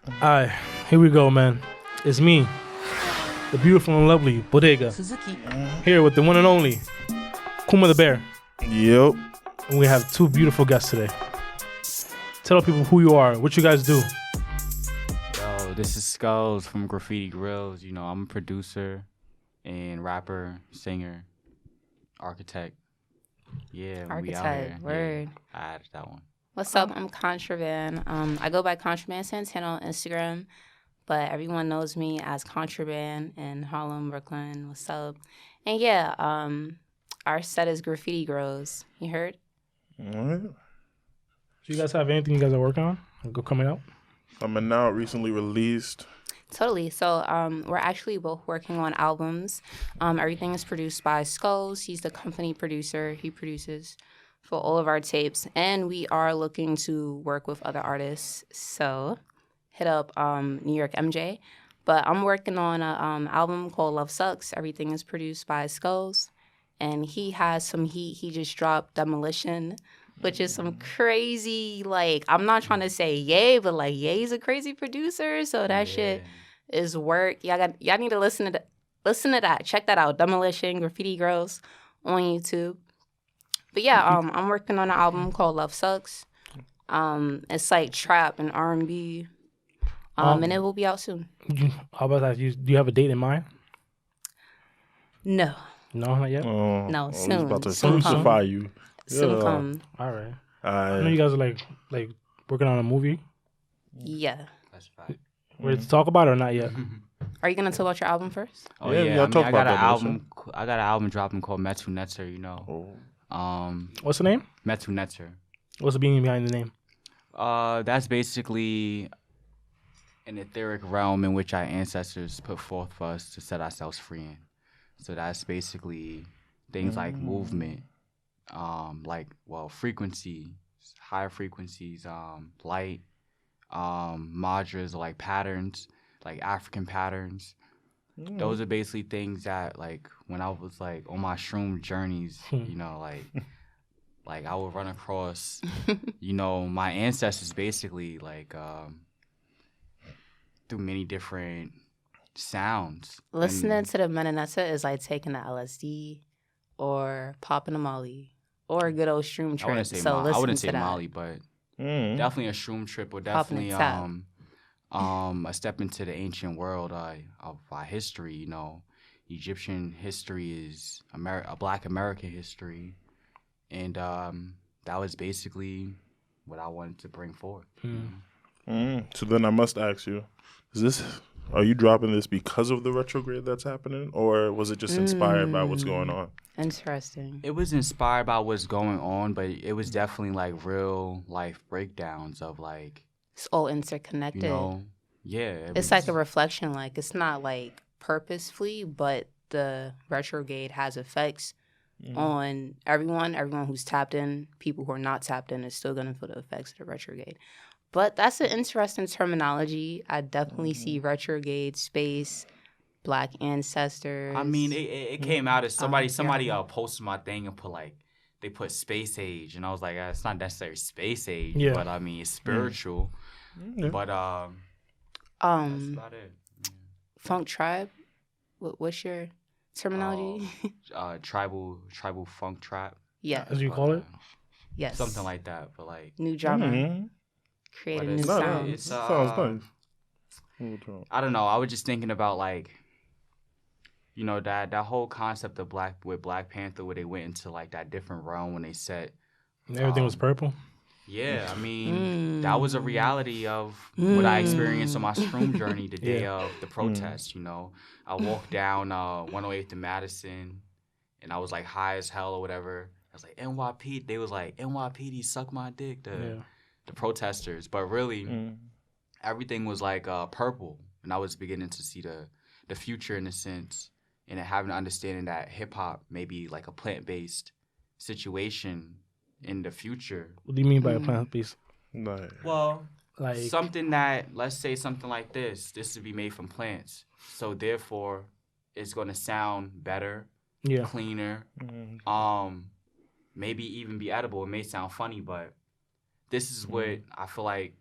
Alright, here we go, man. It's me, the beautiful and lovely Bodega, here with the one and only Kuma the Bear. Yep. And we have two beautiful guests today. Tell people who you are, what you guys do. Yo, this is Skullz from Graffiti Grills. You know, I'm a producer and rapper, singer, architect. Yeah, we out here. Architect, word. Yeah, I added that one. What's up? I'm Contraband. I go by Contraband Santana on Instagram, but everyone knows me as Contraband in Harlem, Brooklyn. What's up? And yeah, our set is Graffiti Grows. You heard? All right. Do you guys have anything you guys are working on? Coming out? Coming out, recently released. Totally. So we're actually both working on albums. Everything is produced by Skullz. He's the company producer. He produces for all of our tapes. And we are looking to work with other artists. So hit up New York MJ. But I'm working on an album called Love Sucks. Everything is produced by Skullz. And he has some heat. He just dropped Demolition, which is some crazy, like, I'm not trying to say Ye, but like Ye's a crazy producer. So that shit is work. Y'all need to listen to that. Check that out. Demolition, Graffiti Girls on YouTube. But yeah, I'm working on an album called Love Sucks. It's like trap and R&B. And it will be out soon. How about that? Do you have a date in mind? No. No, not yet? No, soon. I was about to Soon crucify you. Soon come. All right. I know you guys are like working on a movie. Yeah. That's a fact. Ready to talk about it or not yet? Are you gonna talk about your album first? Oh Yeah, yeah, y'all talk I about got an that, album. I got an album dropping called Metu Netzer. You know, What's the name? Metu Netzer. What's the meaning behind the name? That's basically an etheric realm in which our ancestors put forth for us to set ourselves free in. So that's basically things like movement, frequencies, higher frequencies, light, mudras, like patterns, like African patterns. Those are basically things that, like, when I was like on my shroom journeys, you know, like I would run across, you know, my ancestors basically like through many different sounds. Listening to the Menonetta is like taking the LSD or popping a Molly or a good old shroom trip. I wouldn't say Molly, but definitely a shroom trip or definitely a step into the ancient world of our history. You know, Egyptian history is a Black American history, and that was basically what I wanted to bring forth. So then I must ask you, are you dropping this because of the retrograde that's happening, or was it just inspired by what's going on? Interesting. It was inspired by what's going on, but it was definitely like real life breakdowns of like, It's all interconnected. you know, It's like a reflection. Like, it's not like purposefully, but the retrograde has effects on everyone who's tapped in. People who are not tapped in is still going to feel the effects of the retrograde. But that's an interesting terminology. I definitely see retrograde, space, Black ancestors. I mean, it came out as somebody posted my thing and they put space age, and I was like, it's not necessarily space age, but I mean, it's spiritual. But that's about it. Funk tribe. What's your terminology? Tribal funk trap. Yeah. As you call it? Yes. Something like that, but like new genre. Create a new sound. It's sounds nice. I don't know. I was just thinking about like, you know, that whole concept of Black Panther, where they went into like that different realm when they set Everything was purple. Yeah, I mean, that was a reality of what I experienced on my shroom journey the day of the protest, you know. I walked down 108th to Madison, and I was like high as hell or whatever. I was like, NYP, they was like, NYPD, suck my dick, the protesters. But really, everything was like purple, and I was beginning to see the future in a sense, and having an understanding that hip-hop may be like a plant-based situation in the future. What do you mean by a plant-based? Nice. Well, like something that, let's say something like this would be made from plants. So therefore, it's going to sound better, cleaner, maybe even be edible. It may sound funny, but this is what I feel like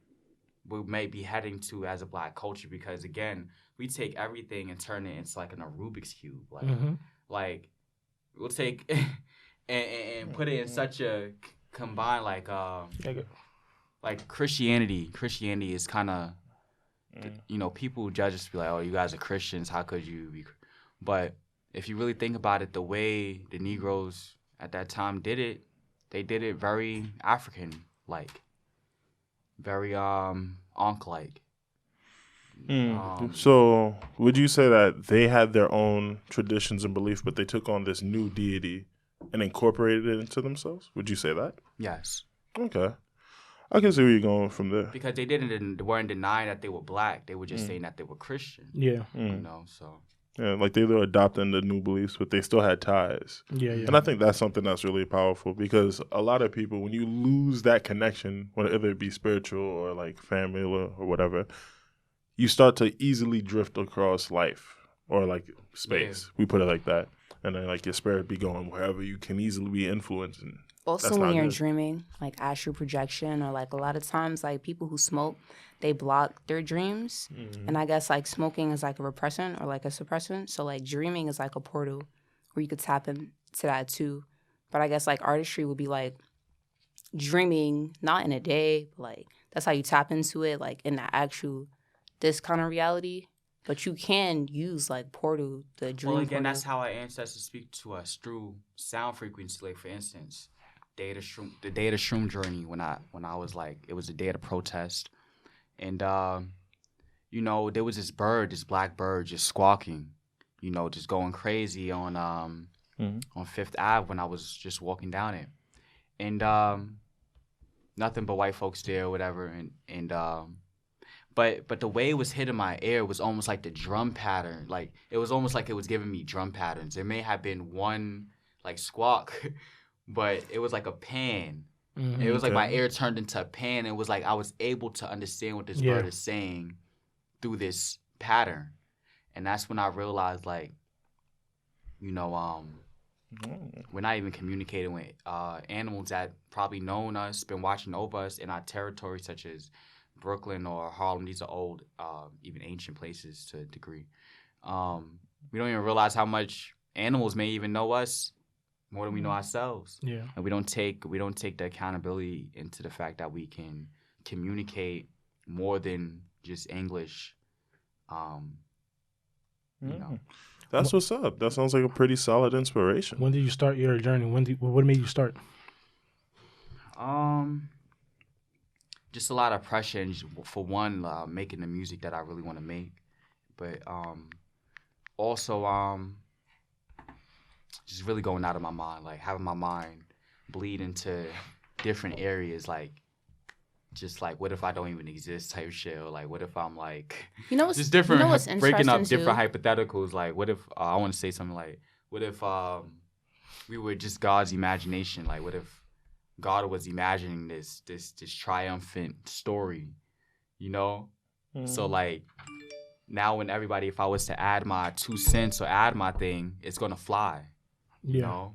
we may be heading to as a Black culture, because again, we take everything and turn it into like a Rubik's cube, like we'll take and put it in such a combined like Christianity is kind of, you know, people judge us, be like, oh, you guys are Christians, how could you be? But if you really think about it, the way the Negroes at that time did it, they did it very African-like, very Ankh-like. So would you say that they had their own traditions and beliefs, but they took on this new deity and incorporated it into themselves? Would you say that? Yes. Okay. I can see where you're going from there. Because they weren't denying that they were Black. They were just saying that they were Christian. Yeah. You know, so. Yeah, like they were adopting the new beliefs, but they still had ties. Yeah. And I think that's something that's really powerful, because a lot of people, when you lose that connection, whether it be spiritual or like family or whatever, you start to easily drift across life or like space. We put it like that. And then like your spirit be going wherever you can easily be influenced. And also, when you're dreaming, like astral projection, or like a lot of times, like people who smoke, they block their dreams. And I guess like smoking is like a repressant or like a suppressant. So like dreaming is like a portal where you could tap into that too. But I guess like artistry would be like dreaming, not in a day, but like that's how you tap into it, like in the actual, this kind of reality. But you can use like portal, the dream. Well, again, portal. That's how our ancestors speak to us through sound frequency. Like for instance, the day of the shroom journey. When I was like, it was the day of the protest, and you know, there was this black bird, just squawking, you know, just going crazy on Fifth Ave when I was just walking down it, and nothing but white folks there or whatever, and But the way it was hitting my ear was almost like the drum pattern. Like, it was almost like it was giving me drum patterns. There may have been one, like, squawk, but it was like a pan. It was like my ear turned into a pan. It was like I was able to understand what this bird is saying through this pattern. And that's when I realized, like, you know, we're not even communicating with animals that probably known us, been watching over us in our territory, such as Brooklyn or Harlem. These are old, even ancient places to a degree. We don't even realize how much animals may even know us more than we know ourselves. Yeah. And we don't take the accountability into the fact that we can communicate more than just English. You know. That's what's up. That sounds like a pretty solid inspiration. When did you start your journey? What made you start? Just a lot of pressure, and for one, making the music that I really want to make, but also just really going out of my mind, like having my mind bleed into different areas, like just like what if I don't even exist type shit, or like what if I'm like, you know what's, just different, you know what's breaking up too? different hypotheticals, like what if I want to say something like, what if we were just God's imagination, like what if God was imagining this triumphant story, you know? So like now when everybody, if I was to add my 2 cents or add my thing, it's gonna fly. You know?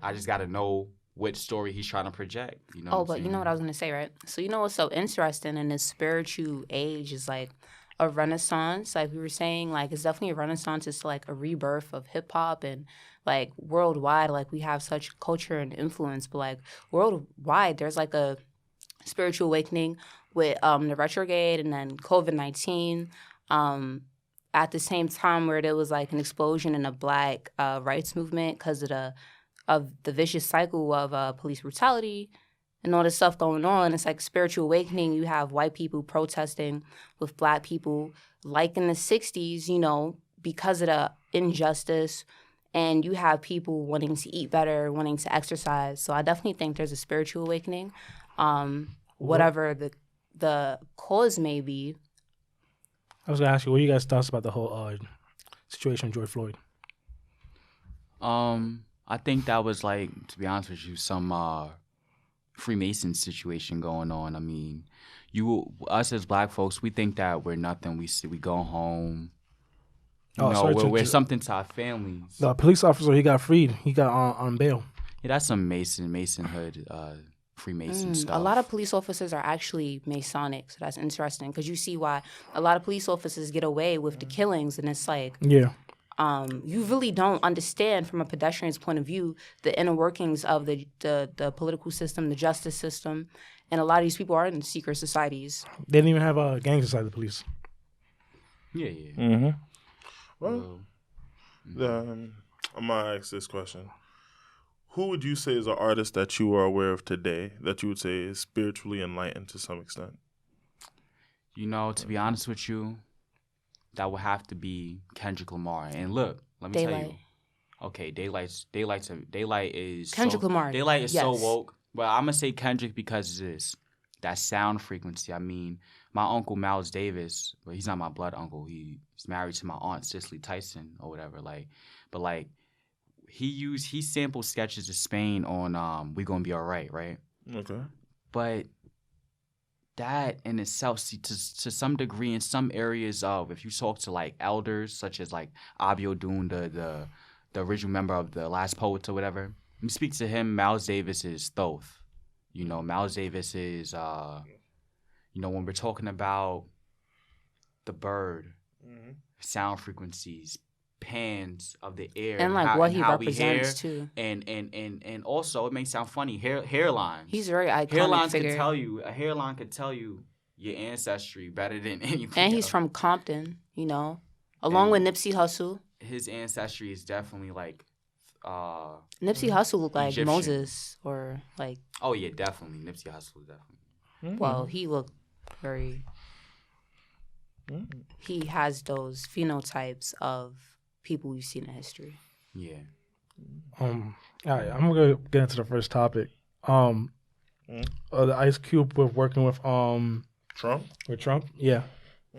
I just gotta know what story he's trying to project. You know? Oh, but you know what I was gonna say, right? So you know what's so interesting in this spiritual age is like a renaissance, like we were saying, like it's definitely a renaissance. It's like a rebirth of hip hop, and like worldwide, like we have such culture and influence, but like worldwide, there's like a spiritual awakening with the Retrograde and then COVID-19. At the same time, where there was like an explosion in the Black rights movement because of the vicious cycle of police brutality and all this stuff going on. It's like spiritual awakening. You have white people protesting with Black people, like in the 60s, you know, because of the injustice. And you have people wanting to eat better, wanting to exercise. So I definitely think there's a spiritual awakening. Whatever the cause may be. I was going to ask you, what are you guys' thoughts about the whole situation with George Floyd? I think that was like, to be honest with you, some Freemason situation going on. I mean, us as Black folks, we think that we're nothing. We go home. We're something to our families. The police officer, he got freed. He got on bail. Yeah, that's some Masonhood Freemason stuff. A lot of police officers are actually Masonic, so that's interesting because you see why a lot of police officers get away with the killings, and it's like, Yeah. you really don't understand from a pedestrian's point of view the inner workings of the political system, the justice system, and a lot of these people are in secret societies. They didn't even have gangs inside the police. Yeah, yeah. Mm-hmm. Well, I'm gonna ask this question. Who would you say is an artist that you are aware of today that you would say is spiritually enlightened to some extent? You know, to be honest with you, that would have to be Kendrick Lamar. And look, let me tell you. Okay, Daylight is Kendrick Lamar. Daylight is yes. so woke. But I'm gonna say Kendrick because it is that sound frequency. I mean, my uncle Miles Davis, but he's not my blood uncle. He's married to my aunt Cicely Tyson or whatever. He sampled sketches of Spain on We Gonna Be Alright, right? Okay. But that in itself, see, to some degree, in some areas of, if you talk to like elders such as like Abiodun, the original member of the Last Poets or whatever, you speak to him, Miles Davis is Thoth. You know, Miles Davis is, when we're talking about the bird, sound frequencies, pans of the air, and like what he represents too, and also it may sound funny, hairlines. He's a very iconic figure. A hairline could tell you your ancestry better than anything. And he's from Compton, along with Nipsey Hussle. His ancestry is definitely like Nipsey Hussle looked like Egyptian. Moses or like. Oh yeah, definitely Nipsey Hussle, definitely. Well, he looked very. He has those phenotypes of people we've seen in history. Yeah. All right, I'm gonna get into the first topic. The Ice Cube with working with Trump? With Trump, yeah.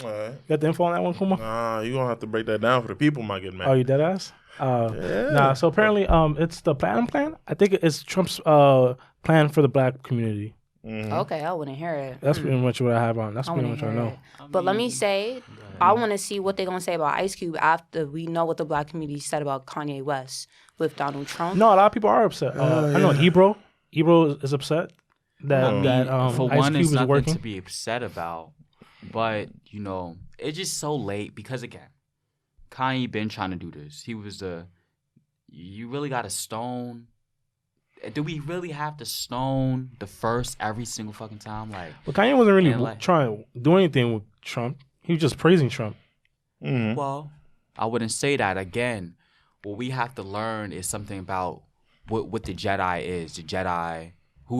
All right. You got the info on that one, Kuma? Nah, you gonna have to break that down for the people. Might get mad. Oh, you dead ass? Yeah. Nah. So apparently, it's the Platinum Plan. I think it's Trump's plan for the Black community. Mm-hmm. Okay, I wouldn't hear it. That's pretty much what I have on. That's pretty much what I know. But let me say, I want to see what they're gonna say about Ice Cube after we know what the Black community said about Kanye West with Donald Trump. No, a lot of people are upset. I know Ebro is upset that for Ice one, Cube it's is nothing working. to be upset about, but it's just so late because again, Kanye been trying to do this. He was you really got to stone. Do we really have to stone the first every single fucking time? Like, but Kanye wasn't really trying to do anything with Trump. He was just praising Trump. Mm-hmm. Well, I wouldn't say that. Again, what we have to learn is something about what the Jedi is. Who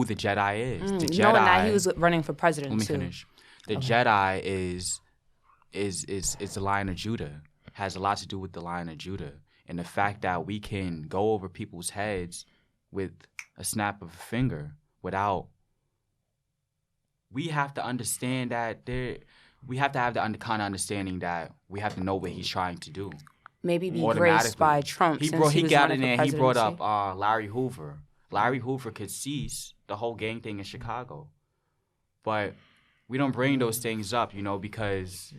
the Jedi is. The Jedi. Knowing that he was running for president Let me too. finish. The Jedi is the Lion of Judah. Has a lot to do with the Lion of Judah, and the fact that we can go over people's heads with a snap of a finger without. We have to understand that we have to have the kind of understanding that we have to know what he's trying to do. Maybe be graced by Trump. He got in there. He brought up Larry Hoover. Larry Hoover could seize the whole gang thing in Chicago, but we don't bring those things up, because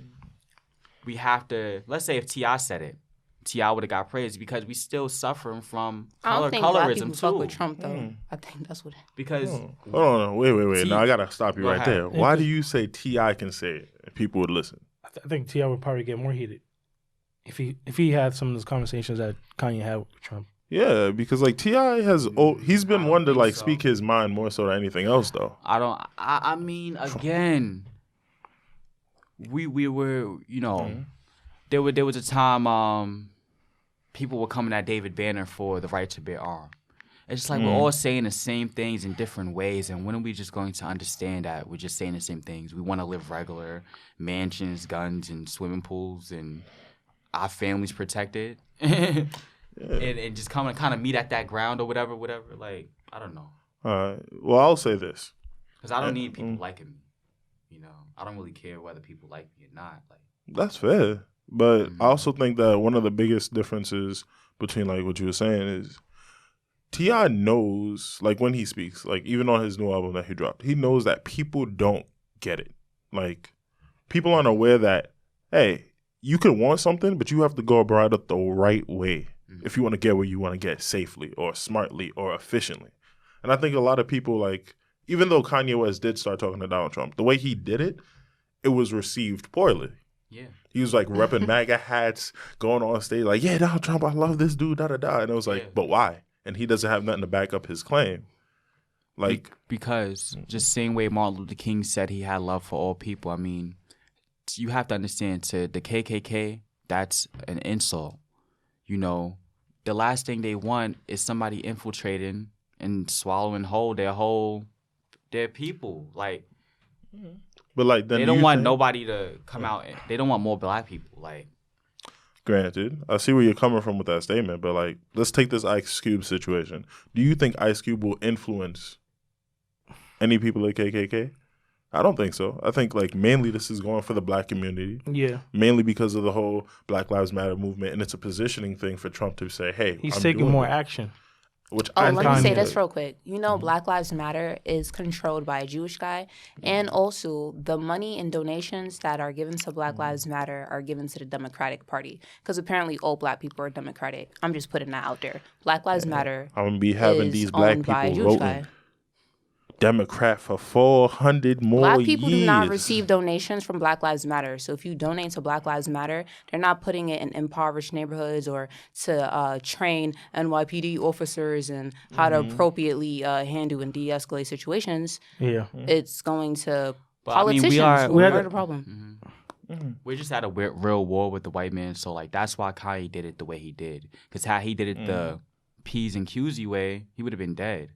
we have to. Let's say if T.I. said it, T.I. would have got praised because we still suffering from I don't think colorism Black people too. fuck with Trump though. I think that's what. Because Hold on, wait. No, I gotta stop you Go right ahead. there. Why do you say T.I. can say it and people would listen? I think T.I. would probably get more heated if he had some of those conversations that Kanye had with Trump. Yeah, because like T.I. he's been one to like speak his mind more so than anything else though. I mean, again, we were, there was a time people were coming at David Banner for the right to bear arms. It's just like we're all saying the same things in different ways, and when are we just going to understand that we're just saying the same things? We want to live regular, mansions, guns, and swimming pools, and our families protected, and just come and kind of meet at that ground or whatever. Like, I don't know. Well, I'll say this. Because I don't need people liking me. I don't really care whether people like me or not. Like, that's fair. But I also think that one of the biggest differences between like what you were saying is T.I. knows, like when he speaks, like even on his new album that he dropped, he knows that people don't get it. Like people aren't aware that, hey, you can want something, but you have to go about it the right way if you want to get where you want to get safely or smartly or efficiently. And I think a lot of people like even though Kanye West did start talking to Donald Trump, the way he did it, it was received poorly. Yeah. He was like repping MAGA hats, going on stage like, yeah, Donald Trump, I love this dude, da-da-da. And it was like, but why? And he doesn't have nothing to back up his claim. Like, because just same way Martin Luther King said he had love for all people. I mean, you have to understand, to the KKK, that's an insult. You know, the last thing they want is somebody infiltrating and swallowing whole their people. Like, but like, then they don't want nobody to come out. They don't want more black people. Like, granted, I see where you're coming from with that statement, but like, let's take this Ice Cube situation. Do you think Ice Cube will influence any people at KKK? I don't think so. I think like mainly this is going for the black community. Yeah. Mainly because of the whole Black Lives Matter movement, and it's a positioning thing for Trump to say, "Hey, he's taking more action." Which let me say this real quick. You know, Black Lives Matter is controlled by a Jewish guy, and also the money and donations that are given to Black Lives Matter are given to the Democratic Party, because apparently all black people are Democratic. I'm just putting that out there. Black Lives Matter. I'm gonna be having these black people voting guy. Democrat for 400 more Black people years. do not receive donations from Black Lives Matter. So if you donate to Black Lives Matter, they're not putting it in impoverished neighborhoods or to train NYPD officers and how to appropriately handle and de-escalate situations. Yeah. It's going to but politicians I mean, who are the problem. We just had a real war with the white man, so like that's why Kanye did it the way he did. Because how he did it the P's and Q's way, he would have been dead.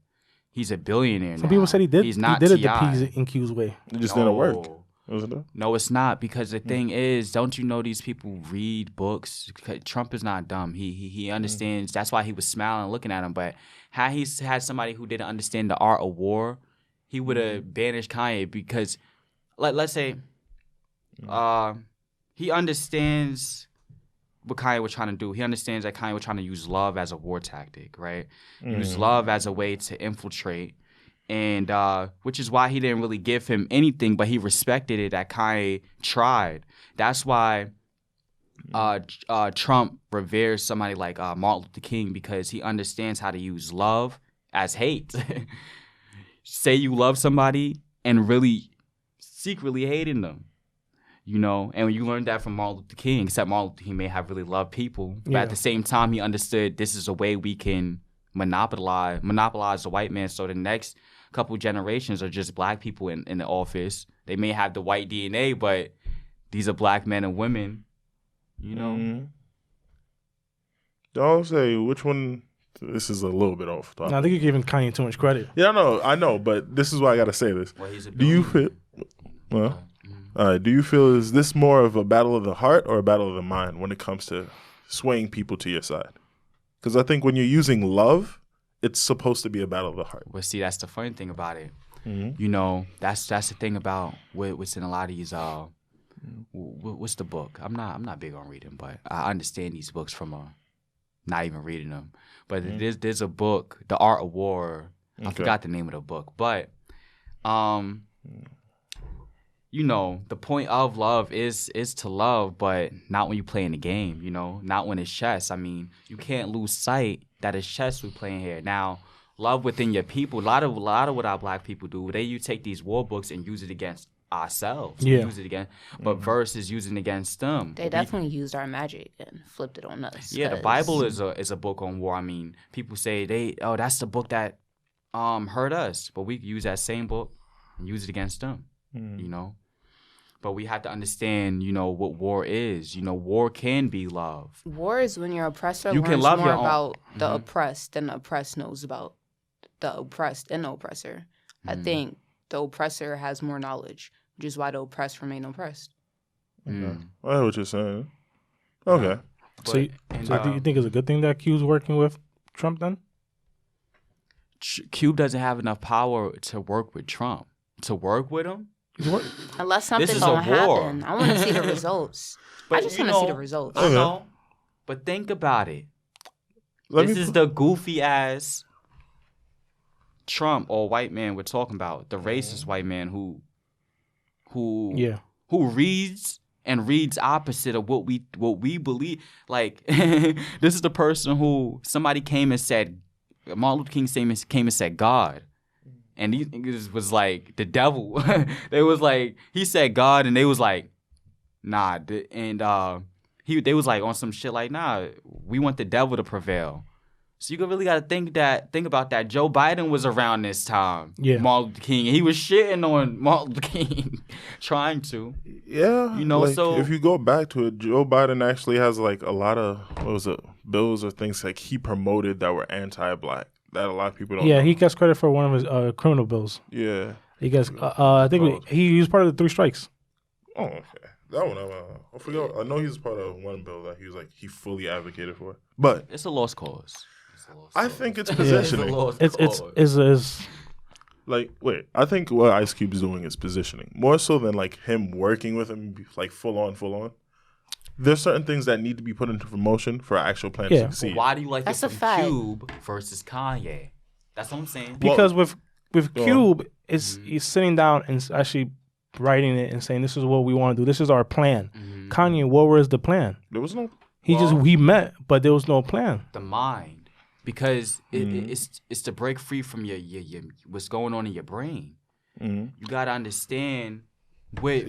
He's a billionaire now. Some people said he did. He's not he did T.I. it the P's and Q's way. It just didn't work. Wasn't it? No, it's not, because the thing is, don't you know these people read books? Trump is not dumb. He understands. That's why he was smiling looking at him. But had he had somebody who didn't understand the art of war, he would have banished Kanye, because let's say he understands what Kanye was trying to do. He understands that Kanye was trying to use love as a war tactic, right? Use love as a way to infiltrate. And which is why he didn't really give him anything, but he respected it that Kanye tried. That's why Trump reveres somebody like Martin Luther King, because he understands how to use love as hate. Say you love somebody and really secretly hating them. You know, and when you learned that from Martin Luther King, except Martin Luther King may have really loved people, but at the same time, he understood this is a way we can monopolize the white man. So the next couple generations are just black people in the office. They may have the white DNA, but these are black men and women. You know, Don't say which one. This is a little bit off topic. No, I think you're giving Kanye too much credit. Yeah, I know, but this is why I got to say this. well, he's a Do you feel? Well. Do you feel is this more of a battle of the heart or a battle of the mind when it comes to swaying people to your side? Because I think when you're using love, it's supposed to be a battle of the heart. Well, see, that's the funny thing about it. You know, that's the thing about what's in a lot of these. What's the book? I'm not big on reading, but I understand these books from not even reading them. But there's a book, The Art of War. I forgot the name of the book, but you know, the point of love is to love, but not when you play in the game, you know, not when it's chess. I mean, you can't lose sight that it's chess we're playing here. Now, love within your people, a lot of what our black people do, you take these war books and use it against ourselves. Yeah. Use it against, but versus using it against them. They definitely used our magic and flipped it on us. Yeah, the Bible is a book on war. I mean, people say that's the book that hurt us, but we use that same book and use it against them. You know, but we have to understand, you know, what war is. You know, war can be love. War is when your oppressor You learns can love more your own. about the oppressed than the oppressed knows about the oppressed and the oppressor. I think the oppressor has more knowledge, which is why the oppressed remain oppressed. I know what you're saying. Okay. So do you think it's a good thing that Q's working with Trump then? Cude doesn't have enough power to work with Trump. To work with him? Unless something's is a going to war. happen. I want to see the results. I just want to see the results. I know. But think about it. This is the goofy ass Trump or white man we're talking about. The racist white man who reads and reads opposite of what we believe. Like, this is the person who somebody came and said, Martin Luther King came and said God. and these niggas was like the devil. They was like, he said God, and they was like, nah. They was like on some shit like, nah, we want the devil to prevail. So you really got to think about that. Joe Biden was around this time. Yeah. Martin Luther King. He was shitting on Martin Luther King, trying to. Yeah. You know, like, so if you go back to it, Joe Biden actually has like a lot of, bills or things like he promoted that were anti-black that a lot of people don't know. he gets credit for one of his criminal bills. Yeah. He gets, I think he was part of the 3 strikes. Oh, okay. That one, I forgot. I know he was part of one bill that he fully advocated for. But it's a lost cause. I think it's positioning. It's like, wait, I think what Ice Cube's doing is positioning more so than like him working with him like full on. There's certain things that need to be put into promotion for an actual plan to succeed. Why do you like That's it a from fact. Cube versus Kanye? That's what I'm saying. because with Cube, he's sitting down and actually writing it and saying, this is what we want to do. This is our plan. Mm-hmm. Kanye, what was the plan? There was no. He met, but there was no plan. The mind. Because it's to break free from your what's going on in your brain. Mm-hmm. You gotta understand what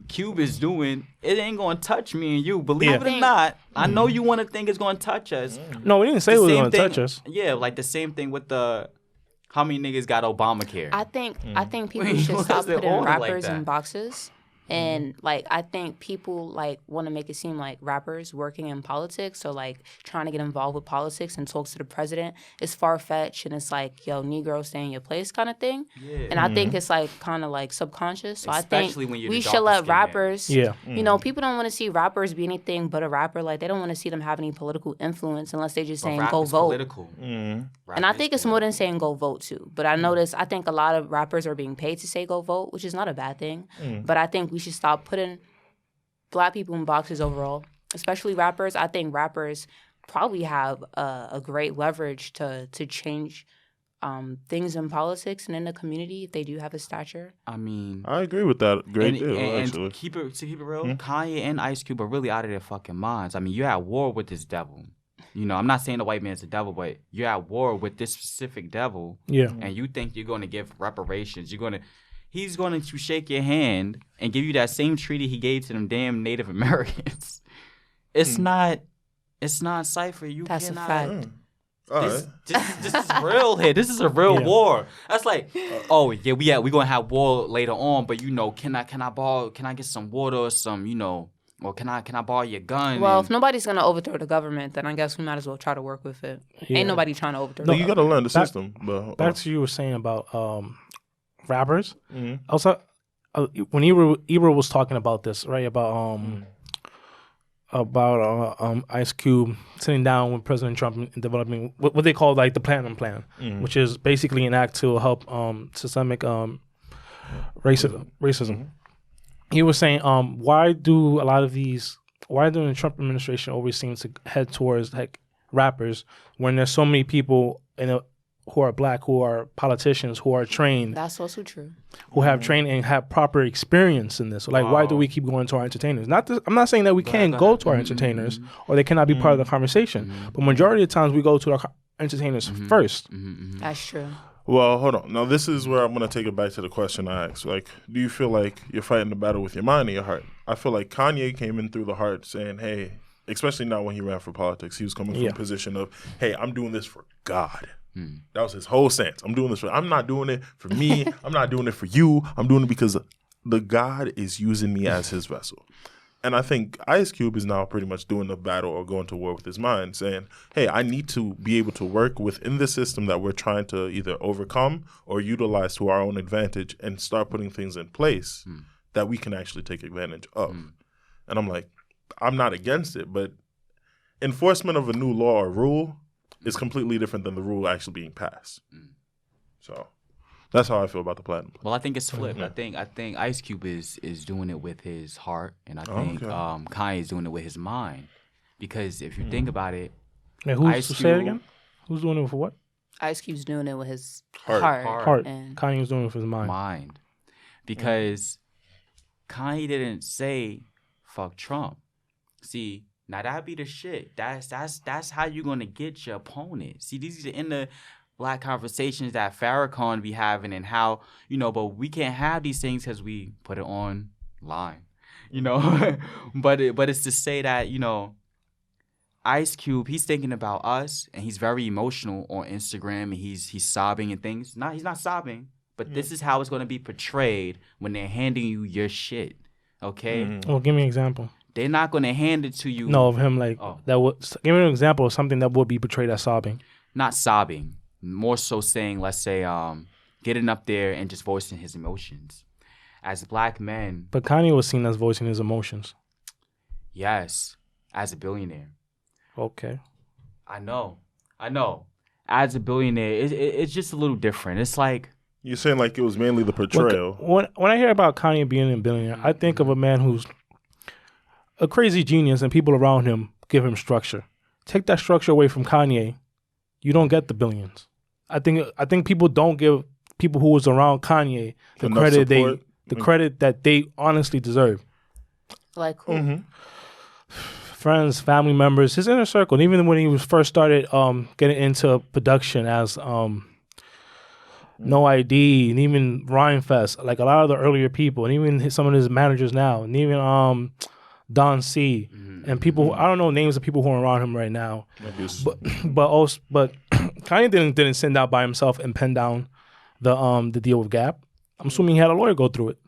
Cube is doing. It ain't gonna touch me and you. Believe it or not, I know you want to think it's gonna touch us. No, we didn't say it was going to touch us. Yeah, like the same thing with how many niggas got Obamacare. I think people Wait, should why stop is it putting all like rappers that? in boxes. And like I think people like want to make it seem like rappers working in politics, so like trying to get involved with politics and talk to the president is far fetched, and it's like, yo, Negro, stay in your place kind of thing. Yeah. And I think it's like kind of like subconscious. So Especially I think when you're we the should let darker-skinned man. rappers. Yeah. You know, people don't want to see rappers be anything but a rapper. Like they don't want to see them have any political influence unless they're just saying Rap go is vote. Political. Rap And I is think it's more than saying go vote too. But I notice I think a lot of rappers are being paid to say go vote, which is not a bad thing. But I think we should stop putting Black people in boxes overall, especially rappers. I think rappers probably have a great leverage to change things in politics and in the community if they do have a stature. I mean, I agree with that. Great deal, actually. And keep it real, Kanye and Ice Cube are really out of their fucking minds. I mean, you're at war with this devil. You know, I'm not saying the white man's a devil, but you're at war with this specific devil. Yeah. And you think you're going to give reparations. He's going to shake your hand and give you that same treaty he gave to them damn Native Americans. It's not Cypher. That's cannot. a fact. This is real here. This is a real war. That's like, we gonna have war later on, but you know, can I get some water or some, you know, or can I borrow your gun? Well, if nobody's gonna overthrow the government, then I guess we might as well try to work with it. Yeah. Ain't nobody trying to overthrow. No, the you got to learn the system. But Back to you were saying about rappers. Mhm. Also, when Ebro was talking about this, right? About Ice Cube sitting down with President Trump and developing what they call like the Platinum Plan, which is basically an act to help systemic racism. He was saying, why do the Trump administration always seem to head towards like rappers when there's so many people who are Black, who are politicians, who are trained, That's also true. who have trained and have proper experience in this. So, like, why do we keep going to our entertainers? I'm not saying that we can't go to our entertainers or they cannot be part of the conversation, but majority of the times we go to our entertainers first. That's true. Well, hold on. Now, this is where I'm going to take it back to the question I asked. Like, do you feel like you're fighting the battle with your mind or your heart? I feel like Kanye came in through the heart saying, hey, especially now when he ran for politics, he was coming from a position of, hey, I'm doing this for God. That was his whole stance. I'm not doing it for me. I'm not doing it for you. I'm doing it because the God is using me as his vessel. And I think Ice Cube is now pretty much doing the battle or going to war with his mind, saying, hey, I need to be able to work within the system that we're trying to either overcome or utilize to our own advantage and start putting things in place that we can actually take advantage of. And I'm like, I'm not against it, but enforcement of a new law or rule is completely different than the rule actually being passed. So that's how I feel about the Platinum Plan. Well, I think it's flipped. I think Ice Cube is doing it with his heart, and I think Kanye is doing it with his mind. Because if you think about it, Say it again? Who's doing it for what? Ice Cube's doing it with his Heart. Heart. And Kanye's doing it for his mind. Because Kanye didn't say fuck Trump. See, now that'd be the shit. That's how you're gonna get your opponent. See, these are Black conversations that Farrakhan be having and how, but we can't have these things because we put it online, but it's to say that, Ice Cube, he's thinking about us and he's very emotional on Instagram and he's sobbing and things. He's not sobbing, but this is how it's going to be portrayed when they're handing you your shit. Okay? Well, give me an example. They're not going to hand it to you. No, of him that would give me an example of something that would be portrayed as sobbing. Not sobbing, more so saying, let's say, getting up there and just voicing his emotions. As Black men. But Kanye was seen as voicing his emotions. Yes, as a billionaire. Okay. I know. As a billionaire, it's just a little different. It's like you're saying like it was mainly the portrayal. When I hear about Kanye being a billionaire, I think of a man who's a crazy genius and people around him give him structure. Take that structure away from Kanye, you don't get the billions. I think people don't give people who was around Kanye the credit that they honestly deserve. Like who? Friends, family members, his inner circle. And even when he was first started getting into production as No ID and even Rhymefest, like a lot of the earlier people, and even some of his managers now, and even Don C and people. I don't know names of people who are around him right now, but Kanye didn't send out by himself and pen down the deal with Gap. I'm assuming he had a lawyer go through it.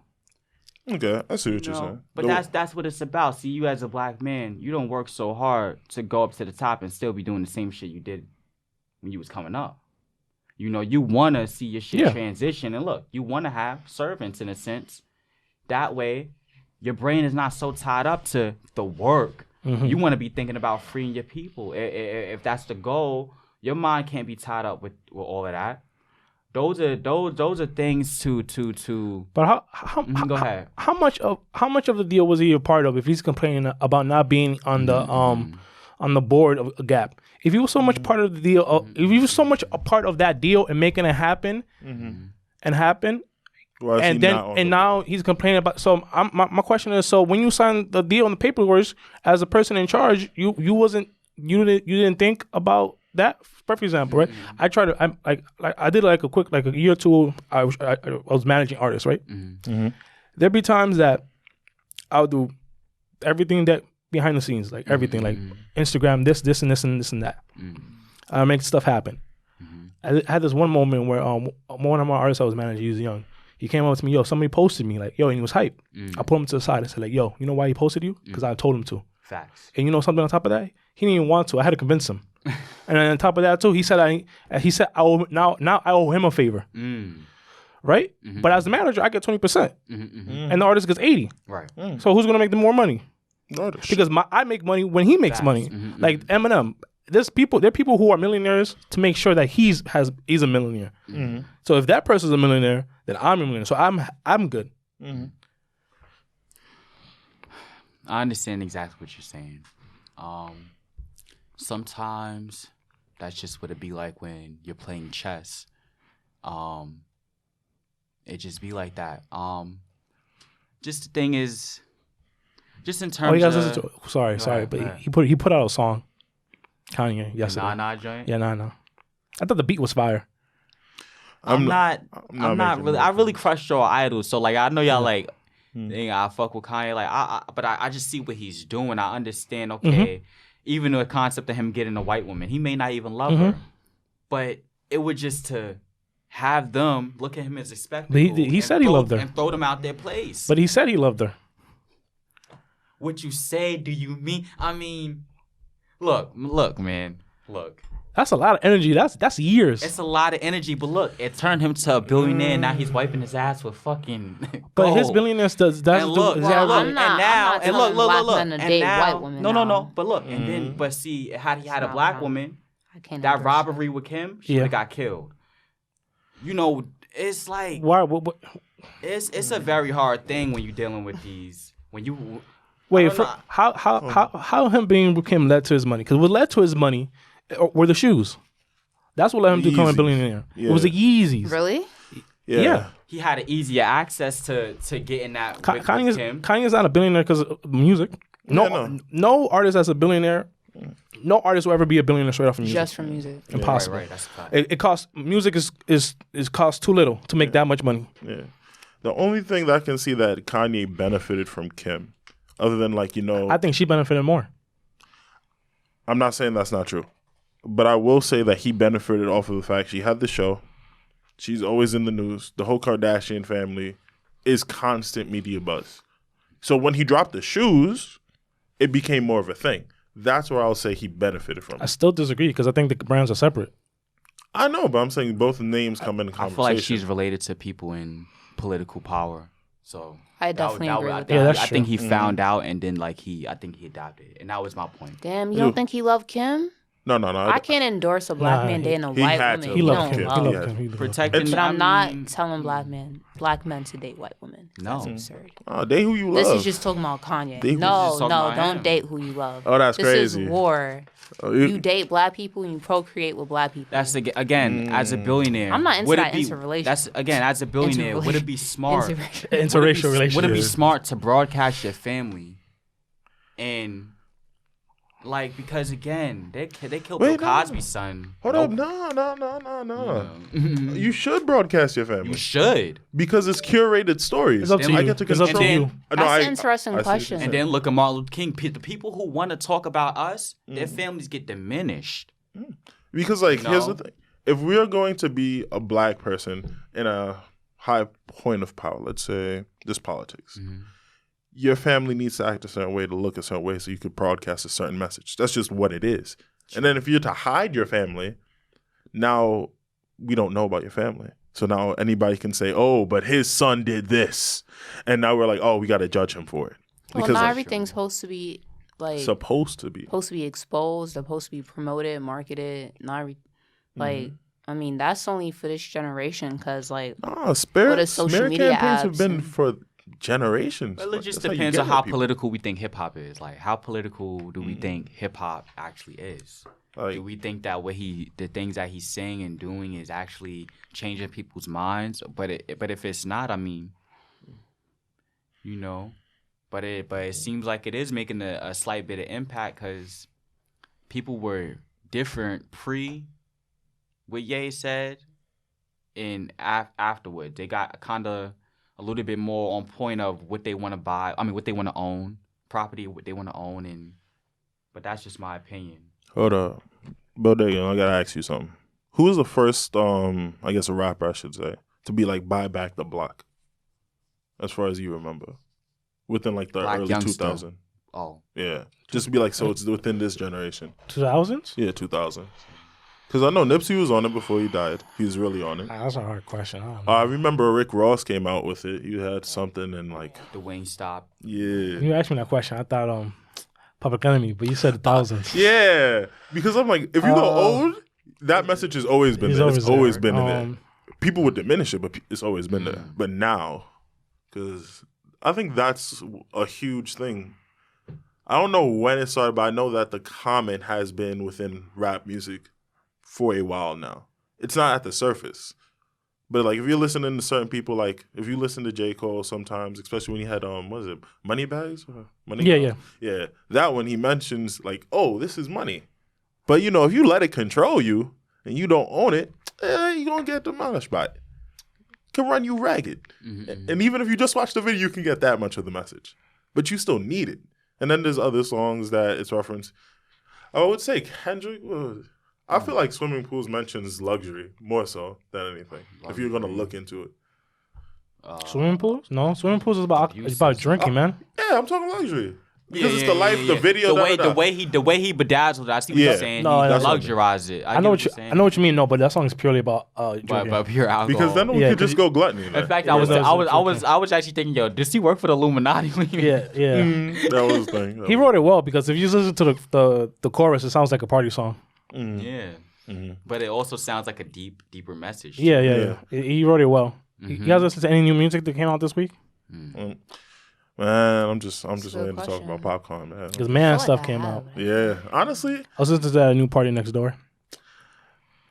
Okay, I see what you're saying. But that's what it's about. See, you as a Black man, you don't work so hard to go up to the top and still be doing the same shit you did when you was coming up. You want to see your shit transition. And look, you want to have servants in a sense. That way, your brain is not so tied up to the work. You want to be thinking about freeing your people. If that's the goal, your mind can't be tied up with all of that. Those are things to. But go ahead. How much of the deal was he a part of? If he's complaining about not being on the board of Gap, if he was so much part of the deal, if he was so much a part of that deal and making it happen, and happen, and now he's complaining about. So my question is: so when you signed the deal on the paperwork as a person in charge, you didn't think about that. For example, right? I did like a year or two. I was managing artists, right? There'd be times that I would do everything that behind the scenes, like everything, like Instagram, this and this and this and that. I make stuff happen. I had this one moment where one of my artists I was managing, he was young. He came up to me, yo, somebody posted me, like, yo, and he was hype. I pulled him to the side and said, like, yo, you know why he posted you? Because I told him to. Facts. And you know something on top of that? He didn't even want to. I had to convince him. And then on top of that too, he said I owe him a favor. Right? But as the manager, I get 20%. And the artist gets 80. Right. So who's gonna make the more money? Artist. Because I make money when he makes money. Like Eminem. There are people who are millionaires to make sure that he's a millionaire. So if that person's a millionaire, then I'm a millionaire. So I'm good. I understand exactly what you're saying. Sometimes that's just what it be like when you're playing chess. It just be like that. Just the thing is, just in terms of... Sorry, but he put out a song, Kanye, yesterday. Nah joint? Yeah, nah. I thought the beat was fire. I'm not really... I really crushed your idols, so like I know y'all like... I fuck with Kanye, but I just see what he's doing. I understand, okay, even the concept of him getting a white woman, he may not even love her, but it would just to have them look at him as a spectacle. He said he loved her and throw them out their place. But he said he loved her. What you say? Do you mean? I mean, look, man, look. That's a lot of energy. That's years. It's a lot of energy, but look, it turned him to a billionaire. And now he's wiping his ass with fucking gold. But his billionaires does. And look, I'm not and now, white women. No. But look, and then, but see, had he had a black woman, that robbery with Kim, she would have got killed. It's like why? What? It's a very hard thing when you're dealing with these. When you wait, how him being with Kim led to his money? Because what led to his money were the shoes. That's what let him become a billionaire. Yeah. It was the Yeezys. Really? Yeah. He had an easier access to getting that with Kim. Kanye's not a billionaire because of music. No artist that's a billionaire no artist will ever be a billionaire straight off of music. Just from music. Impossible. Right. That's a fact. It costs music is costs too little to make that much money. Yeah. The only thing that I can see that Kanye benefited from Kim, other than like, you know, I think she benefited more. I'm not saying that's not true, but I will say that he benefited off of the fact she had the show. She's always in the news. The whole Kardashian family is constant media buzz. So when he dropped the shoes, it became more of a thing. That's where I'll say he benefited from I it. still disagree because I think the brands are separate. I know, but I'm saying both names come in I conversation. feel like she's related to people in political power. So I definitely agree with Yeah, that. that's I true. think he found out, and then I think he adopted it, and that was my point. Damn, you don't think he loved Kim? No. I can't endorse a black man dating a he white had woman. to. He You loved don't Kim. love. He loved Kim. He loved Kim. Protecting, But I'm I not mean, telling black men to date white women. No. That's absurd. Oh, date who you love. This is just talking about Kanye. They was No, just talking about don't him. date who you love. Oh, that's this crazy. is war. Oh, You date black people and you procreate with black people. That's again, as a billionaire. I'm not into would that it be, interrelation. That's again, as a billionaire, would it be smart? Interracial relationship. Would it be smart to broadcast your family, and because again, they killed Bill Wait, no. Cosby's son. Hold up. No. You should broadcast your family You should. because it's curated stories. It's up to Then you. I get to It's up to control. you. No, That's an interesting I see what question. you're And saying. then look at Martin Luther King. The people who want to talk about us, their families get diminished. Because, like, You here's know? the thing. If we are going to be a black person in a high point of power, let's say this politics, your family needs to act a certain way to look a certain way so you could broadcast a certain message. That's just what it is. And then if you're to hide your family, now we don't know about your family. So now anybody can say, oh, but his son did this. And now we're like, oh, we got to judge him for it. Well, Because not like, everything's supposed to be supposed to be. exposed, supposed to be promoted, marketed. I mean, that's only for this generation because Spirit what is social smear media campaigns have apps been and- for generations. Well, it just That's you depends get on how with people. political we think hip hop is. Like, how political do we think hip hop actually is? Like, Do we think that the things that he's saying and doing is actually changing people's minds? But if it's not, I mean, but it seems like it is making a slight bit of impact because people were different what Ye said, and afterward they got kind of a little bit more on point of what they want to buy. I mean, what they want to own, property, what they want to own, but that's just my opinion. hold up. Bodega, I got to ask you something. Who was the first, I guess a rapper, I should say, to be like, buy back the block? As far as you remember. Within like the Black early youngster. 2000s. Oh, Yeah. Just to be like, so it's within this generation. 2000s? Yeah, 2000. Because I know Nipsey was on it before he died. He was really on it. That's a hard question. I don't know. I remember Rick Ross came out with it. You had something and like, the Wayne stop. yeah. You asked me that question. I thought Public Enemy, but you said the thousands. Yeah. Because I'm like, if you go old, that message has always been there. It's always there. been in there. People would diminish it, but it's always been there. But now, because I think that's a huge thing. I don't know when it started, but I know that the comment has been within rap music for a while now. It's not at the surface. But like if you're listening to certain people, like if you listen to J. Cole sometimes, especially when he had what was it, Moneybags? Yeah. That one he mentions like, oh, this is money. But you know, if you let it control you and you don't own it, you're gonna get demolished by it. Can run you ragged. Mm-hmm. And even if you just watch the video, you can get that much of the message. But you still need it. And then there's other songs that it's referenced. I would say Kendrick. I feel like Swimming Pools mentions luxury more so than anything. If you're gonna look into it. Swimming pools? No, swimming pools is about drinking, man. Yeah, I'm talking luxury. Because it's the life, the video. The way he bedazzled it. I see what you're saying. No, he that's luxurized it. I know what you mean. No, but that song is purely about drinking. But pure alcohol. Because then we could just go gluttony. In fact, I was actually thinking, yo, does he work for the Illuminati? Yeah. That was the thing. He wrote it well because if you listen to the chorus, it sounds like a party song. Yeah. But it also sounds like a deeper message. Yeah. He wrote it well. You guys listen to any new music that came out this week? Man, I'm just waiting to talk about Popcaan, man. Because man stuff came out. Yeah, honestly, I was listening to that new Party Next Door.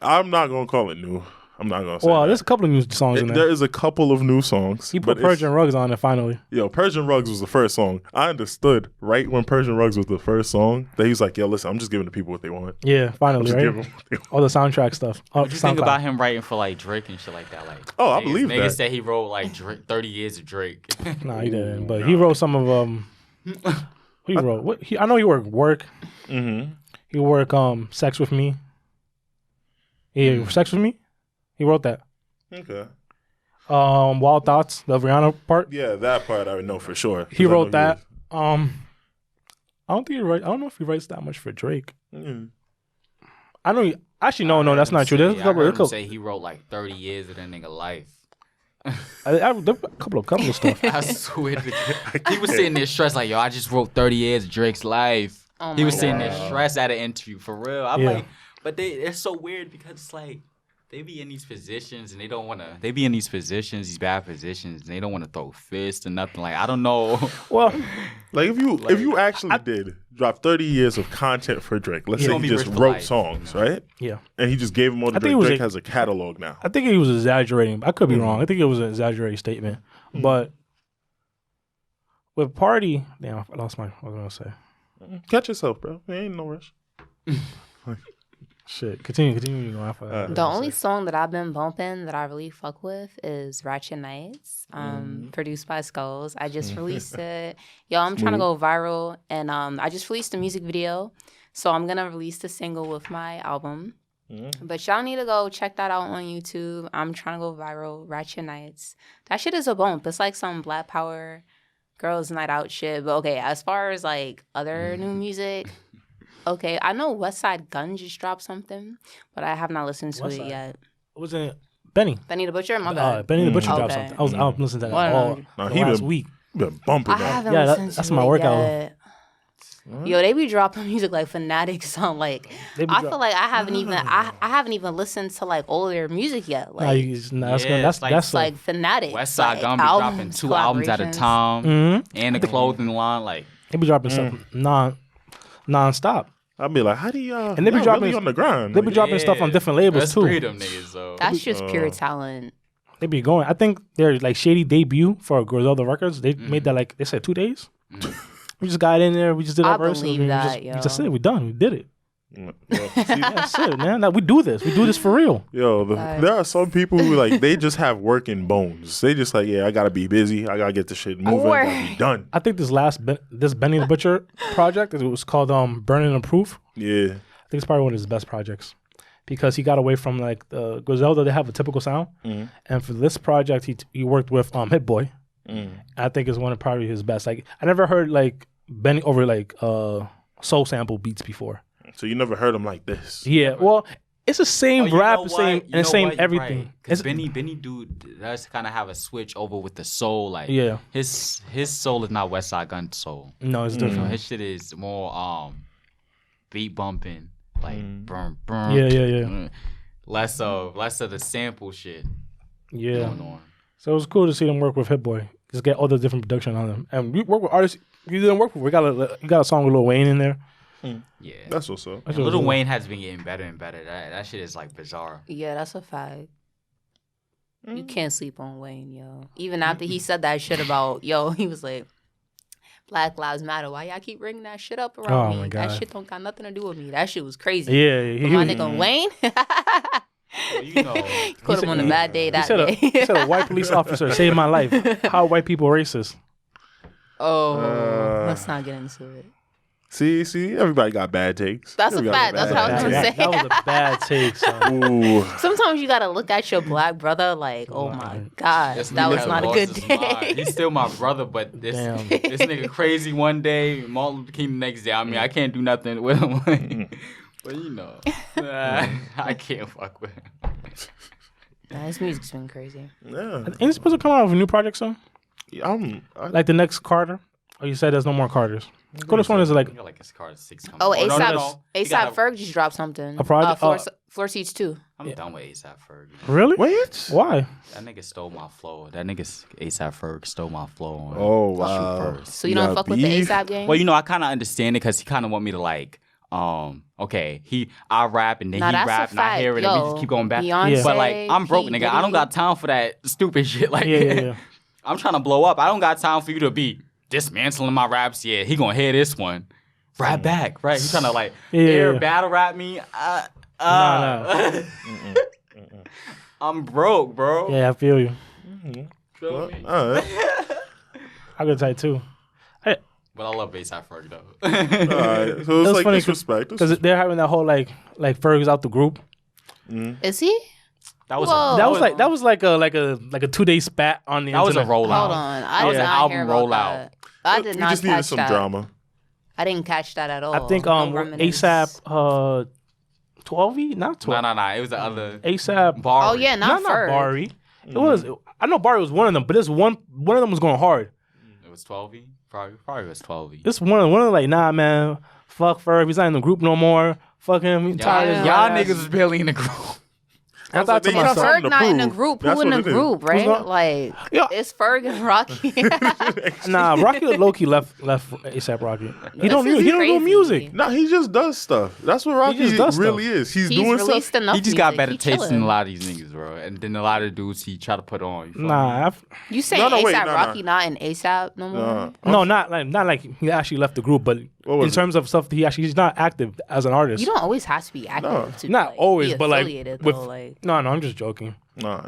I'm not gonna call it new. I'm not gonna say. Well, that. there's a couple of new songs in there. There is a couple of new songs. He put Persian Rugs on it finally. Yo, Persian Rugs was the first song. I understood right when Persian Rugs was the first song that he was like, yo, listen, I'm just giving the people what they want. Yeah, finally, right? All the soundtrack stuff. What you think about him writing for like Drake and shit like that? Like, I believe that. Niggas said he wrote like 30 years of Drake. Nah, he didn't. But he wrote some of He wrote what? I know he work. Mm-hmm. He work Sex with Me. Yeah, Sex with Me. He wrote that. Okay. Wild Thoughts, the Rihanna part. Yeah, that part I would know for sure. He wrote that. I don't think I don't know if he writes that much for Drake. Mm. I know. Actually, no, that's not true. There's I heard him say he wrote like 30 years of that nigga life. There a couple of stuff. I swear to God. He was sitting there stressed like, yo, I just wrote 30 years of Drake's life. He was sitting there stressed at an interview for real. I'm like, but they're so weird because it's like they be in these positions and they don't want to. They be in these positions, these bad positions, and they don't want to throw fists or nothing. Like I don't know. Well, like if you actually did drop 30 years of content for Drake, let's say he just wrote songs, right? Yeah, and he just gave them all to Drake. Drake has a catalog now. I think he was exaggerating. I could be wrong. I think it was an exaggerated statement, but with Party, damn, I lost what I was gonna say. Catch yourself, bro. There ain't no rush. Shit, continue going after The only song that I've been bumping that I really fuck with is Ratchet Nights, produced by Skullz. I just released it. Yo, I'm trying to go viral, and I just released a music video, so I'm gonna release the single with my album. But y'all need to go check that out on YouTube. I'm trying to go viral. Ratchet Nights. That shit is a bump. It's like some Black Power girls' night out shit. But okay, as far as like other new music. Okay, I know Westside Gunn just dropped something, but I have not listened to it yet. Was it Benny? Benny the Butcher? My bad. Benny the Butcher dropped something. I was listening to that all last week. Been bumping I haven't listened to that's my workout. yet. Yo, they be dropping music like Fanatics on like. I feel like I haven't even listened to like all their music yet. Like that's like Fanatics. Westside Gunn be dropping 2 albums at a time, and the clothing line like they be dropping stuff non-stop. I'll be like, how do y'all? And they be dropping really on the grind. They be dropping stuff on different labels too. Freedom niggas, though. That's just pure talent. They be going. I think their like Shady debut for Griselda Records. They made that like they said 2 days. We just got in there. We just did our verse. We just said we done. We did it. That's it, man. Like, we do this. We do this for real. Yo, there are some people who like they just have work in bones. They just like, yeah, I gotta be busy. I gotta get the shit moving. I gotta be done. I think this Benny the Butcher project, it was called Burning the Proof. Yeah, I think it's probably one of his best projects because he got away from like the Griselda. They have a typical sound, and for this project, he worked with Hit Boy. I think it's one of probably his best. Like I never heard like Benny over like soul sample beats before. So you never heard him like this? Yeah, well, it's the same rap, the same everything. Because Benny dude does kind of have a switch over with the soul. Like, his soul is not Westside Gunn soul. No, it's different. You know, his shit is more beat bumping, like burn. Yeah. Less of the sample shit. Yeah. Going on. So it was cool to see them work with Hit Boy. Just get all the different production on them, and we work with artists you didn't work with. We got a song with Lil Wayne in there. Yeah, that's what's up. Lil Wayne has been getting better and better. That shit is like bizarre. Yeah, that's a fact. You can't sleep on Wayne, yo. Even after he said that shit about, he was like, Black Lives Matter. Why y'all keep bringing that shit up around me? My God. That shit don't got nothing to do with me. That shit was crazy. Yeah. My nigga Wayne. Well, you know, put him on a bad day that day. He said a white police officer saved my life. How are white people racist? Let's not get into it. See, everybody got bad takes. That's a fact. That's what I was gonna say. That was a bad take, son. Sometimes you gotta look at your black brother like, oh my God, that was not a good day. He's still my brother, but this nigga crazy one day, Martin Luther King the next day. I mean, I can't do nothing with him. But you know, I can't fuck with him. His music's been crazy. Yeah. Ain't he supposed to come out with a new project soon? Like the next Carter? Oh, you said there's no more Carters. This one is like it's Carter 6 coming. Oh, ASAP Ferg just dropped something. A project? Floor Seats 2. I'm done with ASAP Ferg. Really? What? Why? That nigga stole my flow. That nigga ASAP Ferg stole my flow on. Oh wow. So you don't fuck with the ASAP game? Well, I kind of understand it because he kind of want me to like okay, I rap and then Nah, he that's a rap and I hear it and we just fact. keep going back. Beyonce, But like, I'm broke, P. nigga. I don't Diddy. got time for that stupid shit. Like, Yeah. I'm trying to blow up. I don't got time for you to be dismantling my raps. Yeah, he gonna hear this one. Rap back, right? He's trying to like battle rap me. Nah. I'm broke, bro. Yeah, I feel you. Well, all right. I could type too. But I love A$AP Ferg though. All right. So it's That's like funny disrespect. because they're having that whole like Ferg's out the group. Is he? That was Whoa. That was like a 2-day spat on the that was a internet. rollout. Hold on. I That was did an not album hear about rollout. that. I did We not just needed catch some that. drama. I didn't catch that at all. I think No reminiscence. A$AP 12E, not 12. No. It was the other A$AP bar. Oh yeah, not not Ferg. Bari. It was. I know Bari was one of them, but this one of them was going hard. It was 12E. Probably was 12E. This one of them like, nah, man, fuck Ferg. He's not in the group no more. Fuck him. He's tired of his Y'all ass. niggas is barely in the group. I thought to They got myself, something Ferg to not in the prove. group. That's Who in what the it is. group, right? not? Like Yeah. it's Ferg and Rocky. nah, Rocky low-key left A$AP Rocky. He don't This is do crazy. music. No, he just does stuff. That's what Rocky just does really stuff. is. He's He's doing released stuff. enough. He just got music. better He taste than chilling. a lot of these niggas, bro. And then a lot of dudes he try to put on. You feel me? Nah, You say No, wait, A$AP no. Rocky not in A$AP no more? no, not like he actually left the group, but What was in terms of stuff, he's not active as an artist. You don't always have to be active to Not like, always, be but like affiliated, with though, like no, I'm just joking. No,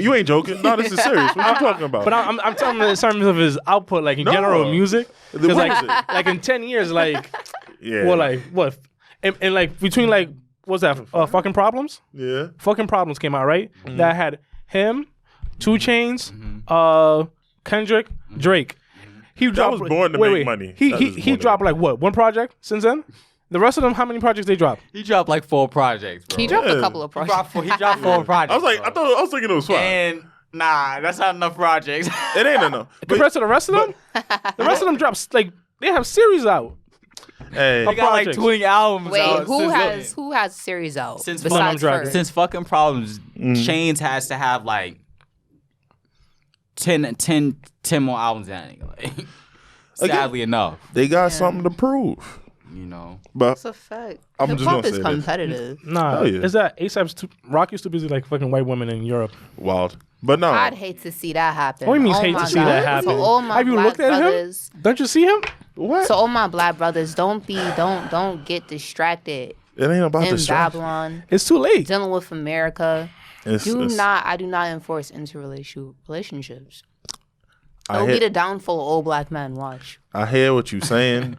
you ain't joking. No, this is serious. What you talking about? But I'm telling you in terms of his output, like in No. general of music, What because is it? like in 10 years, like Yeah. well, like what, and like between like what's that? Fucking Problems. Yeah. Fucking Problems came out, right? That had him, 2 Chainz, Kendrick, Drake. He dropped. was born to make money. He That he was born he to dropped make like what, 1 project since then? The rest of them, how many projects they dropped? He dropped like 4 projects, bro. he dropped Yeah. a couple of He projects. dropped 4 projects. I was like, bro. I was thinking it was 5. And nah, that's not enough projects. It ain't enough. Compared to the rest of them, the rest of them drops like they have series out. Hey, He got like projects. 20 albums Wait, out who since has a series out Since besides Dragon. Ferg? Since fucking Problems, Chainz has to have like 10 more albums than that nigga. Like, sadly enough, they got something to prove. you know. But That's a fact. I'm Hip just hop gonna is say this. competitive. Nah, Hell yeah. is that A$AP's Rocky's too busy like fucking white women in Europe? wild. But no. I'd hate to see that happen. What do you mean Oh hate my to see that God. happen? So all my Have you black looked at brothers, him? Don't you see him? What? So all my black brothers, don't get distracted It ain't about in the stress. Babylon, It's too late. dealing with America. I do not enforce interracial relationships. It'll be the downfall of all black men. Watch. I hear what you saying.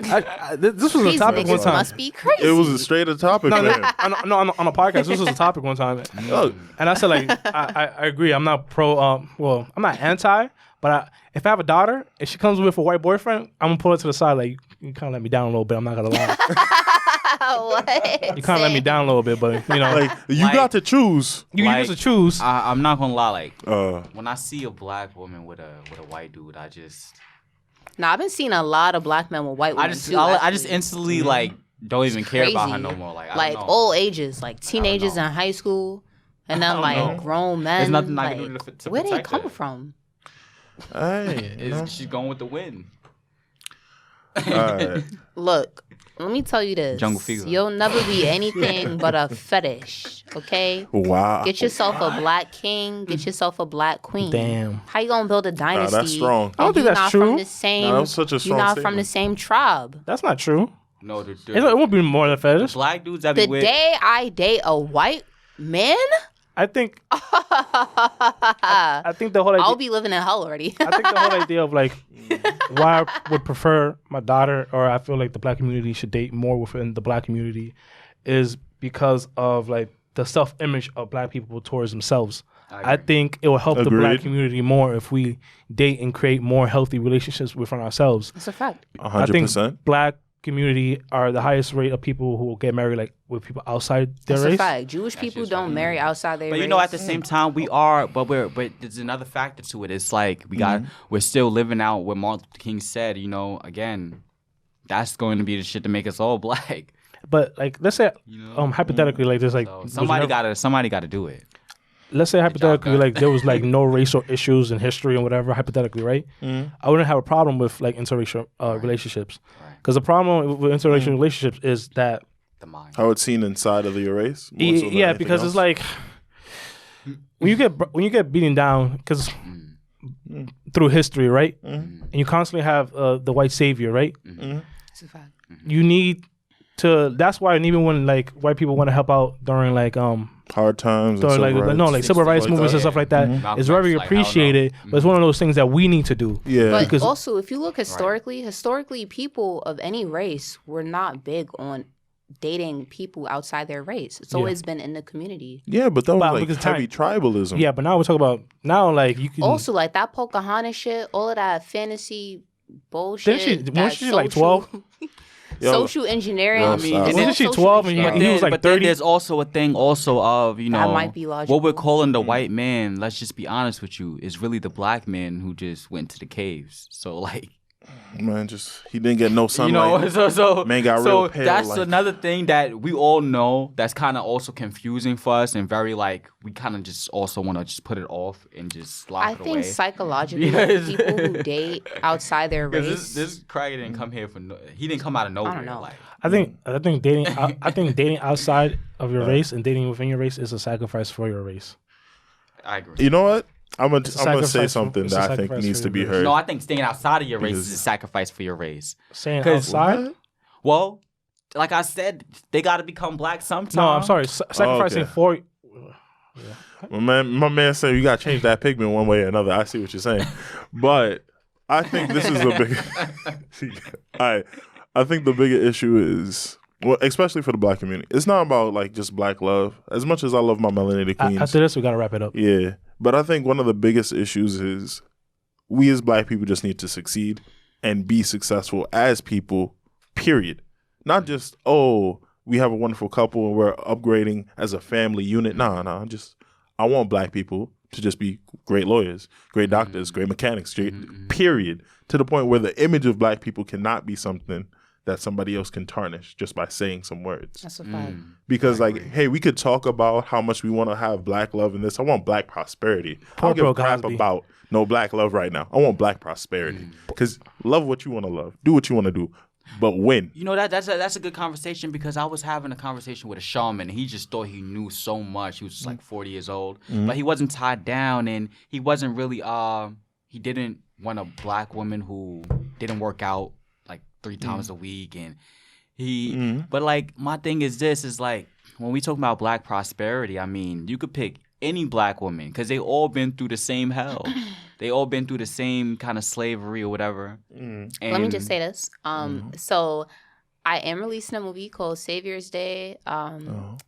This was a These topic one niggas time. must be crazy. It was a straight up topic. No, man. on a podcast. This was a topic one time, Look, and I said like I agree. I'm not pro. Well, I'm not anti, but if I have a daughter and she comes with a white boyfriend, I'm gonna pull her to the side like you kind of let me down a little bit. I'm not gonna lie. What? You kind of let me down a little bit, but you know, like you Like- got to choose. you like- used to choose. I'm not gonna lie. Like Uh, when I see a black woman with a white dude, I just Nah, I've been seeing a lot of black men with white women too. I just actually. instantly like don't even care about her Crazy. no more. Like I like don't know. all ages, like teenagers know. in high school, and then don't like know. grown men. There's nothing I can like, do to where they protect come her. from? hey, you know? She's going with the wind. All right. Look, let me tell you this. Jungle fever. You'll never be anything but a fetish, okay? Wow. Get yourself a black king. Get yourself a black queen. Damn. How you gonna build a dynasty? that's strong. I don't and think you that's not true. From the same, Nah, that was such a you're strong not from the statement. same tribe. That's not true. No, It won't be more than fetish. black dudes that be The with. day I date a white man, I think. I think the whole idea. I'll be living in hell already. I think the whole idea of like why I would prefer my daughter, or I feel like the black community should date more within the black community, is because of like the self-image of black people towards themselves. I think it will help the black Agreed. community more if we date and create more healthy relationships within ourselves. That's a fact. I think 100%. black community are the highest rate of people who will get married like with people outside their That's a race. fact. Jewish people just don't fucking marry outside their But race. you know, at the same time, we are. But there's another factor to it. It's like we're still living out what Martin Luther King said. You know, again, that's going to be the shit to make us all black. But like, let's say, You know? hypothetically, like there's like So was somebody never- got to do it. let's say hypothetically, guys. like there was like no racial issues in history and whatever. Hypothetically, right? I wouldn't have a problem with like interracial relationships. Right. Because the problem with interracial relationships is that The mind. How it's seen inside of your race. more so than yeah, anything because else? it's like when you get beaten down because through history, right? And you constantly have the white savior, right? It's a fact. You need to. That's why, and even when like white people want to help out during like hard times. during and like civil rights movements and stuff like that, Malcolm it's very X, like, appreciated. But it's one of those things that we need to do. Yeah. But Because- also, if you look historically, people of any race were not big on dating people outside their race. It's always been in the community. Yeah, but that was But like because heavy tribalism. Yeah, but now we're talking about like you can. Also, like that Pocahontas shit, all of that fantasy bullshit. Wasn't she like 12? Yo, social engineering. yo, I mean, stop. it's Wasn't all she social 12 and engineering. he was like but 30? then there's also a thing also of, you know, That might be logical. what we're calling the white man, let's just be honest with you, is really the black man who just went to the caves. So like, Man, he didn't get no you sunlight. know, so Man got so real pale, that's like- another thing that we all know that's kind of also confusing for us and very like we kind of just also want to just put it off and just lock I it think away. psychologically, Yes. people who date outside their 'Cause race. this cracker didn't come here for he didn't come out of nowhere. know. Like, I think dating. I think dating outside of your race and dating within your race is a sacrifice for your race. I agree. You know what? I'm gonna sacrifice say for- something it's a that I think sacrifice needs for to be your race. heard. No, I think staying outside of your race is a Because- sacrifice for your race. Saying 'Cause- outside. Well, like I said, they got to become black sometime. No, I'm sorry. Sacrificing okay. for. My man said you got to change that pigment one way or another. I see what you're saying, but I think this is a big. I think the bigger issue is, well, especially for the black community, it's not about like just black love. As much as I love my melanated queens, After this, we gotta wrap it up. yeah. But I think one of the biggest issues is we as black people just need to succeed and be successful as people. Period. Not just we have a wonderful couple and we're upgrading as a family unit. Nah. I want black people to just be great lawyers, great doctors, great mechanics, period. To the point where the image of black people cannot be something that somebody else can tarnish just by saying some words. That's a fact. Because hey, we could talk about how much we want to have black love in this. I want black prosperity. I don't give a crap Cosby. about no black love right now. I want black prosperity. Because love what you want to love. Do what you want to do. But win. You know that's a good conversation because I was having a conversation with a shaman and he just thought he knew so much. He was just like 40 years old, but he wasn't tied down and he wasn't really he didn't want a black woman who didn't work out like 3 times a week and but like my thing is this is like when we talk about black prosperity, I mean you could pick any black woman because they all been through the same hell. They all been through the same kind of slavery or whatever. And Let me just say this. So I am releasing a movie called Savior's Day.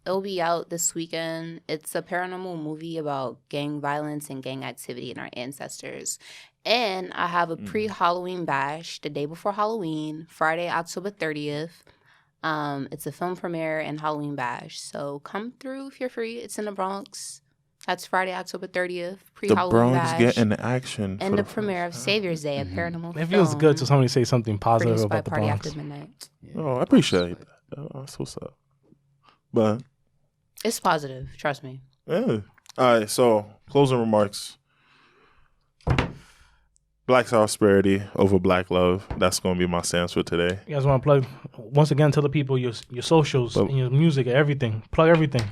It'll be out this weekend. It's a paranormal movie about gang violence and gang activity in our ancestors. And I have a pre-Halloween bash the day before Halloween, Friday, October 30th. It's a film premiere and Halloween bash. So come through if you're free. It's in the Bronx. That's Friday, October 30th. The Pre-Halloween Bronx bash. getting action. And the premiere of Savior's Day, a paranormal It feels film good to somebody say something positive produced by about the Party Bronx. After Midnight. Oh, I appreciate that. That's what's up. But It's positive, trust me. yeah. All right. So closing remarks. Black prosperity over black love. That's going to be my stance for today. You guys want to plug once again? Tell the people your socials and your music and everything. Plug everything.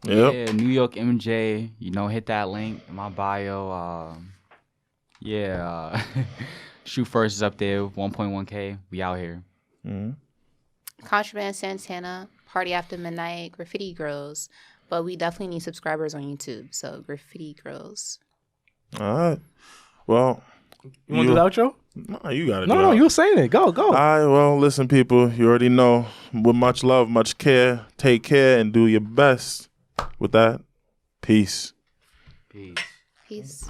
Yep. Yeah, New York MJ, you know, hit that link in my bio. Shoot First is up there, 1.1K. We out here. Contraband Santana, Party After Midnight, Graffiti Girls. But we definitely need subscribers on YouTube. So Graffiti Girls. All right. Well, You want to do the outro? no, you got to No, you were saying it. Go. All right, well, listen, people, you already know. With much love, much care, take care and do your best. With that, peace. Peace. Peace.